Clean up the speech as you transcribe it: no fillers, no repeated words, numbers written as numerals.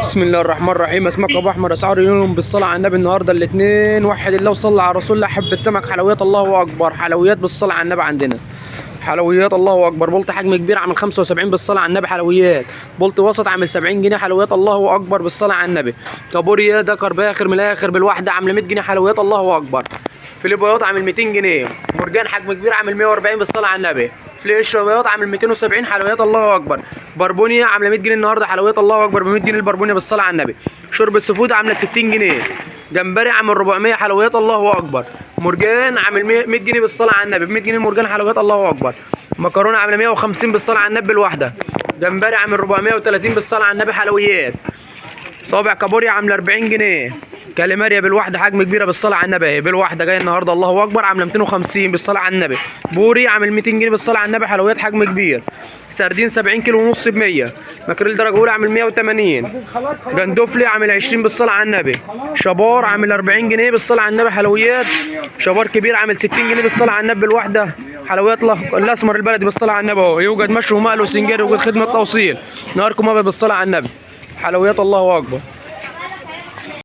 بسم الله الرحمن الرحيم. اسمك ابو احمد، اسعار اليوم بالصلاه على النبي. النهارده الاثنين، وحد الله وصلى على رسول الله. حبه سمك، حلويات الله اكبر، حلويات بالصلاه على النبي. عندنا حلويات الله اكبر. بولت حجم كبير عامل 75 بالصلاه على النبي حلويات. بولت وسط عامل 70 جنيه حلويات الله اكبر بالصلاه على النبي. كابوريا دكر باخر من الاخر بالواحده عامله 100 جنيه حلويات الله اكبر. فيليبيات عامل 200 جنيه. مرجان حجم كبير عامل 140 بالصلاه على النبي. فليش بياض عامل 270 حلويات الله اكبر. بربونيا عامله 100 جنيه النهارده حلويات الله اكبر ب 100 جنيه البربونيا بالصلاه على النبي. شوربه سفود عامله 60 جنيه. جمبري عامل 400 حلويات الله اكبر. مرجان عامل 100 جنيه بالصلاه على النبي، ب 100 جنيه مرجان حلويات الله اكبر. مكرونه عامله 150 بالصلاه على النبي الواحده. جمبري عامل 430 بالصلاه على النبي حلويات. صابع كابوريا عامله 40 جنيه. كاليماريا بالواحده حجم كبيره بالصلاه على النبي اهي بالواحده جايه النهارده الله اكبر عامله 250 بالصلاه على النبي. بوري عامل 200 جنيه بالصلاه على النبي حلويات حجم كبير. سردين 70 كيلو ونص ب 100. ماكريل درجه اولى عامل 180. جندوفلي عامل 20 بالصلاه على النبي. شبار عامل 40 جنيه بالصلاه على النبي حلويات. شبار كبير عامل 60 جنيه بالصلاه على النبي بالواحده. حلويات الاسمر البلدي بالصلاه على النبي اهو. يوجد مشوي ومقلي وسنجاري ويوجد خدمه توصيل. نهاركم ابيض بالصلاه على النبي. حلويات الله اكبر.